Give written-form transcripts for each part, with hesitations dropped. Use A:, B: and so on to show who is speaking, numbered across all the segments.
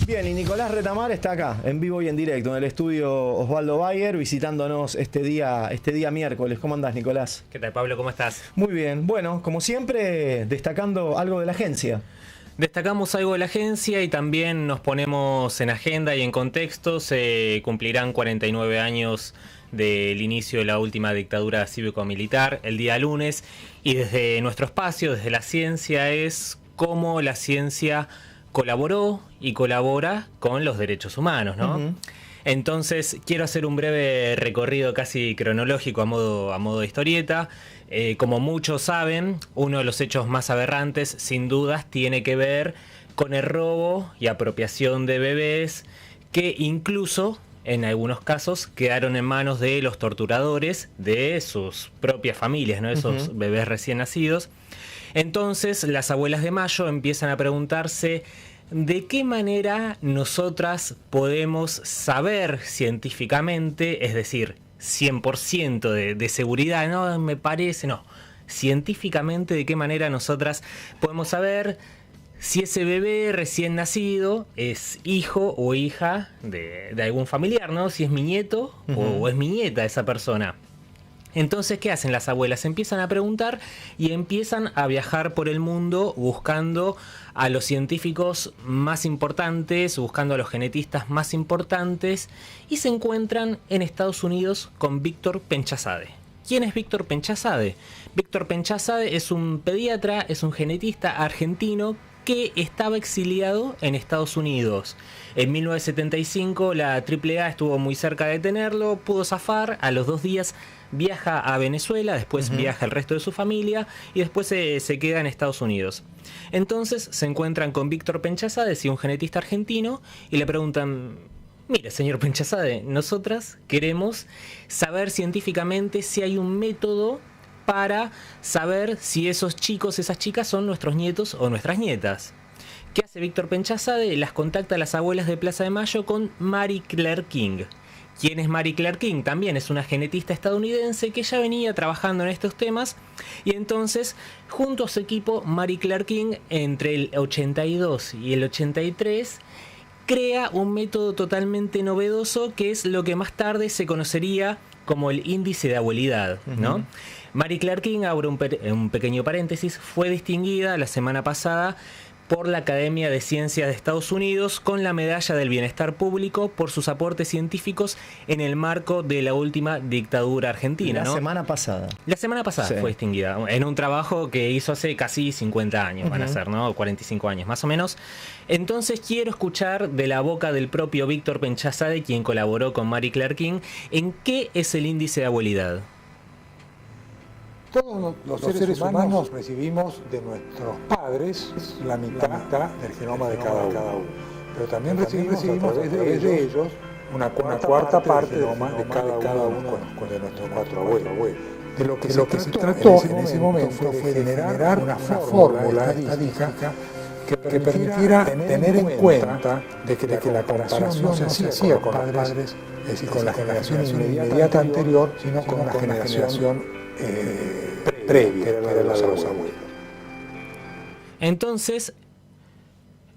A: Bien, y Nicolás Retamar está acá, en vivo y en directo, en el estudio Osvaldo Bayer, visitándonos este día miércoles. ¿Cómo andás, Nicolás?
B: ¿Qué tal, Pablo? ¿Cómo estás?
A: Muy bien. Bueno, como siempre, destacando algo de la agencia.
B: Destacamos algo de la agencia y también nos ponemos en agenda y en contexto. Se cumplirán 49 años del inicio de la última dictadura cívico-militar el día lunes, y desde nuestro espacio, desde la ciencia, es cómo la ciencia colaboró y colabora con los derechos humanos, ¿no?
A: Uh-huh.
B: Entonces quiero hacer un breve recorrido casi cronológico a modo de historieta. Como muchos saben, uno de los hechos más aberrantes, sin dudas, tiene que ver con el robo y apropiación de bebés, que incluso en algunos casos quedaron en manos de los torturadores de sus propias familias, ¿no? Esos
A: Uh-huh.
B: bebés recién nacidos. Entonces las abuelas de Mayo empiezan a preguntarse de qué manera nosotras podemos saber científicamente, es decir, 100% de seguridad, no me parece, no, científicamente de qué manera nosotras podemos saber si ese bebé recién nacido es hijo o hija de algún familiar, ¿no? Si es mi nieto o es mi nieta esa persona. Entonces, ¿qué hacen las abuelas? Empiezan a preguntar y empiezan a viajar por el mundo buscando a los científicos más importantes, buscando a los genetistas más importantes, y se encuentran en Estados Unidos con Víctor Penchazade. ¿Quién es Víctor Penchazade? Víctor Penchazade es un pediatra, es un genetista argentino que estaba exiliado en Estados Unidos. En 1975 la AAA estuvo muy cerca de detenerlo, pudo zafar, a los 2 días viaja a Venezuela, después viaja el resto de su familia y después se queda en Estados Unidos. Entonces se encuentran con Víctor Penchazade, un genetista argentino, y le preguntan: mire, señor Penchazade, nosotras queremos saber científicamente si hay un método para saber si esos chicos, esas chicas son nuestros nietos o nuestras nietas. ¿Qué hace Víctor Penchazade? Las contacta a las abuelas de Plaza de Mayo con Mary Claire King. ¿Quién es Mary Claire King? También es una genetista estadounidense que ya venía trabajando en estos temas, y entonces, junto a su equipo, Mary Claire King, entre el 82 y el 83, crea un método totalmente novedoso que es lo que más tarde se conocería como el índice de abuelidad, ¿no? Mary Claire King, abro un pequeño paréntesis, fue distinguida la semana pasada por la Academia de Ciencias de Estados Unidos con la Medalla del Bienestar Público por sus aportes científicos en el marco de la última dictadura argentina, ¿no?
A: La semana pasada.
B: La semana pasada fue distinguida en un trabajo que hizo hace casi 50 años, van a ser, ¿no? 45 años más o menos. Entonces quiero escuchar de la boca del propio Víctor Penchazade, quien colaboró con Mary Claire King, en qué es el índice de abuelidad.
C: Todos los seres humanos recibimos de nuestros padres la mitad del genoma de cada uno. Pero también recibimos a través de ellos una cuarta parte del genoma de cada uno de nuestros 4 abuelos. De lo que se trató en ese momento fue de generar una fórmula estadística que permitiera tener en cuenta de que la comparación no se hacía con los padres, es decir, con la generación inmediata anterior, sino con una generación previa, que era la de los abuelos.
B: Entonces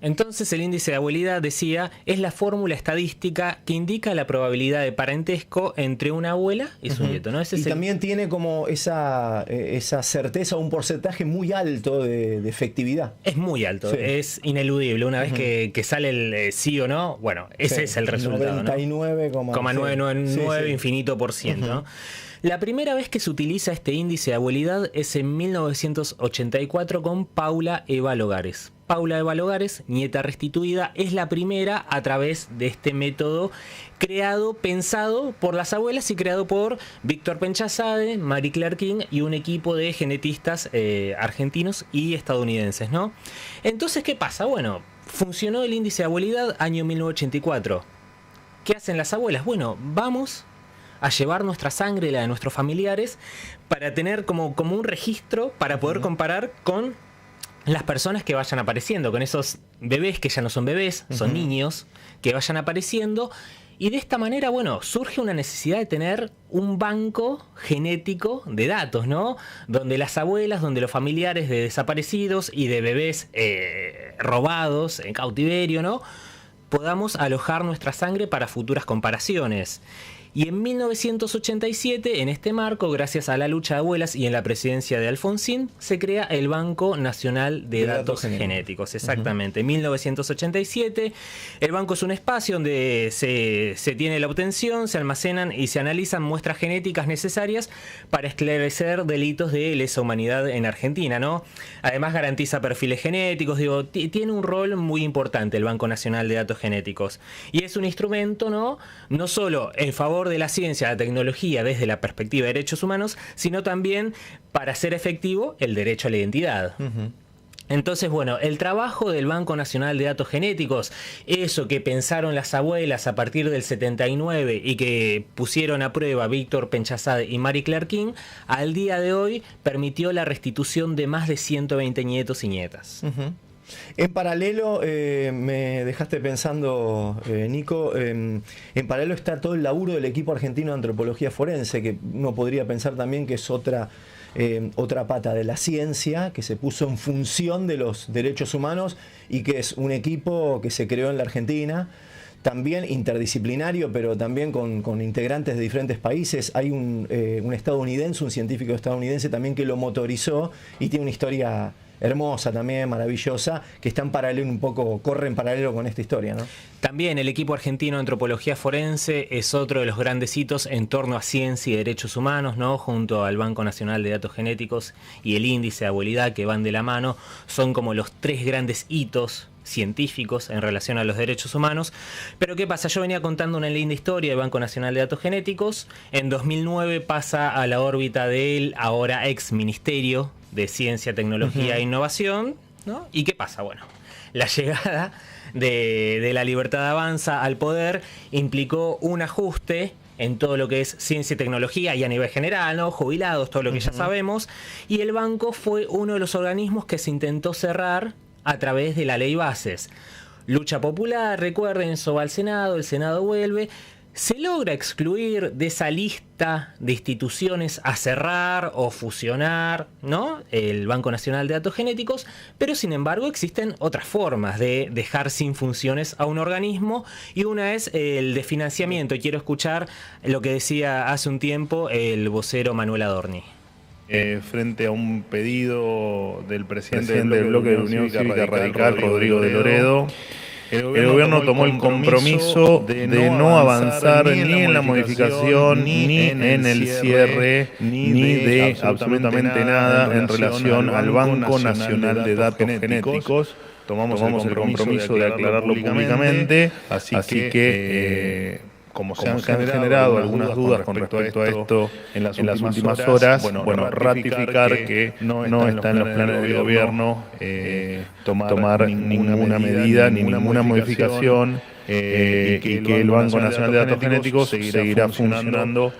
B: el índice de abuelidad, decía, es la fórmula estadística que indica la probabilidad de parentesco entre una abuela y su nieto, ¿no?
A: Y también tiene como esa certeza, un porcentaje muy alto de efectividad.
B: Es muy alto,
A: sí.
B: Es ineludible. Una vez que sale el sí o no, bueno, ese es el resultado, 99,999 infinito por ciento, ¿no? La primera vez que se utiliza este índice de abuelidad es en 1984 con Paula Eva Logares. Paula Eva Logares, nieta restituida, es la primera a través de este método creado, pensado por las abuelas y creado por Víctor Penchazade, Mary Claire King y un equipo de genetistas argentinos y estadounidenses, ¿no? Entonces, ¿qué pasa? Bueno, funcionó el índice de abuelidad año 1984. ¿Qué hacen las abuelas? Bueno, vamos a llevar nuestra sangre, la de nuestros familiares, para tener como un registro para poder comparar con las personas que vayan apareciendo, con esos bebés que ya no son bebés, son niños, que vayan apareciendo. Y de esta manera, bueno, surge una necesidad de tener un banco genético de datos, ¿no? Donde las abuelas, donde los familiares de desaparecidos y de bebés robados en cautiverio, ¿no? podamos alojar nuestra sangre para futuras comparaciones. Y en 1987, en este marco, gracias a la lucha de abuelas y en la presidencia de Alfonsín, se crea el Banco Nacional de Datos Genéticos. Exactamente. En 1987, el banco es un espacio donde se tiene la obtención, se almacenan y se analizan muestras genéticas necesarias para esclarecer delitos de lesa humanidad en Argentina, ¿no? Además, garantiza perfiles genéticos, tiene un rol muy importante el Banco Nacional de Datos Genéticos. Y es un instrumento, no solo en favor de la ciencia, la tecnología desde la perspectiva de derechos humanos, sino también para hacer efectivo el derecho a la identidad. Entonces, bueno, el trabajo del Banco Nacional de Datos Genéticos, eso que pensaron las abuelas a partir del 79 y que pusieron a prueba Víctor Penchazad y Marie Claire King, al día de hoy permitió la restitución de más de 120 nietos y nietas.
A: En paralelo, me dejaste pensando, Nico, en paralelo está todo el laburo del equipo argentino de antropología forense, que uno podría pensar también que es otra pata de la ciencia que se puso en función de los derechos humanos y que es un equipo que se creó en la Argentina, también interdisciplinario, pero también con integrantes de diferentes países. Hay un estadounidense, un científico estadounidense también que lo motorizó y tiene una historia hermosa también, maravillosa, que está en paralelo un poco, corre en paralelo con esta historia, ¿no?
B: También el equipo argentino de antropología forense es otro de los grandes hitos en torno a ciencia y derechos humanos, ¿no? Junto al Banco Nacional de Datos Genéticos y el Índice de Abuelidad, que van de la mano, son como los tres grandes hitos científicos en relación a los derechos humanos. Pero ¿qué pasa? Yo venía contando una linda historia del Banco Nacional de Datos Genéticos. En 2009 pasa a la órbita del ahora ex Ministerio de Ciencia, Tecnología e Innovación, ¿no? ¿Y qué pasa? Bueno, la llegada de la Libertad Avanza al poder implicó un ajuste en todo lo que es ciencia y tecnología y a nivel general, ¿no? Jubilados, todo lo que ya sabemos. Y el banco fue uno de los organismos que se intentó cerrar a través de la ley Bases. Lucha popular, recuerden, eso va al Senado, el Senado vuelve. Se logra excluir de esa lista de instituciones a cerrar o fusionar, ¿no? El Banco Nacional de Datos Genéticos, pero sin embargo existen otras formas de dejar sin funciones a un organismo, y una es el de financiamiento. Y quiero escuchar lo que decía hace un tiempo el vocero Manuel Adorni.
D: Frente a un pedido del presidente del bloque de la Unión Cívica Radical, Rodrigo de Loredo, el gobierno tomó el compromiso de no avanzar ni en la modificación, ni en el cierre, ni de absolutamente nada en relación al Banco Nacional de Datos Genéticos. Tomamos el compromiso de aclararlo públicamente, así que como se han generado algunas dudas con respecto a esto en las últimas horas, bueno, ratificar que no está en los planes del gobierno tomar ninguna medida, ni ninguna modificación, y que el Banco Nacional de Datos Genéticos seguirá funcionando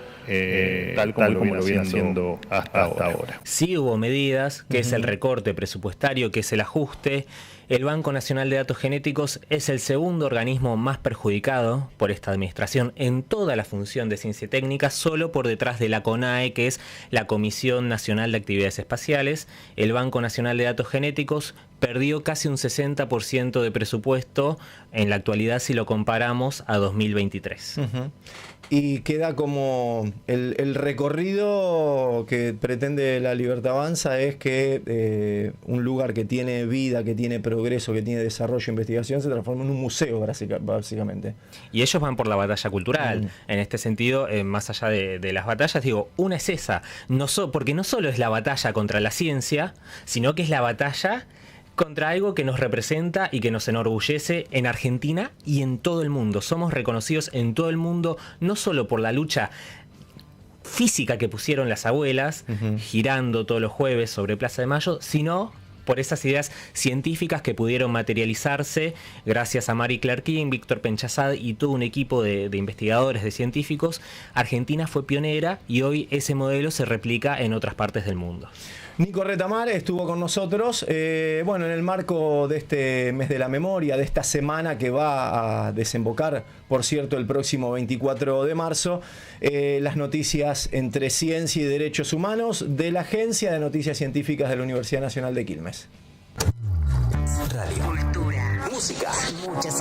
D: tal como lo viene haciendo hasta ahora.
B: Sí hubo medidas, que es el recorte presupuestario, que es el ajuste. El Banco Nacional de Datos Genéticos es el segundo organismo más perjudicado por esta administración en toda la función de ciencia y técnica, solo por detrás de la CONAE, que es la Comisión Nacional de Actividades Espaciales. El Banco Nacional de Datos Genéticos perdió casi un 60% de presupuesto en la actualidad si lo comparamos a 2023.
A: Y queda como el recorrido que pretende la Libertad Avanza es que un lugar que tiene vida, que tiene progreso, que tiene desarrollo e investigación, se transforma en un museo, básicamente.
B: Y ellos van por la batalla cultural. En este sentido, más allá de las batallas, digo, una es esa. Porque no solo es la batalla contra la ciencia, sino que es la batalla contra algo que nos representa y que nos enorgullece en Argentina y en todo el mundo. Somos reconocidos en todo el mundo, no solo por la lucha física que pusieron las abuelas, girando todos los jueves sobre Plaza de Mayo, sino por esas ideas científicas que pudieron materializarse gracias a Marie Claire King, Víctor Penchazad y todo un equipo de investigadores, de científicos. Argentina fue pionera y hoy ese modelo se replica en otras partes del mundo.
A: Nico Retamar estuvo con nosotros, bueno, en el marco de este mes de la memoria, de esta semana que va a desembocar, por cierto, el próximo 24 de marzo, las noticias entre ciencia y derechos humanos de la Agencia de Noticias Científicas de la Universidad Nacional de Quilmes.
E: Radio, cultura, música, muchas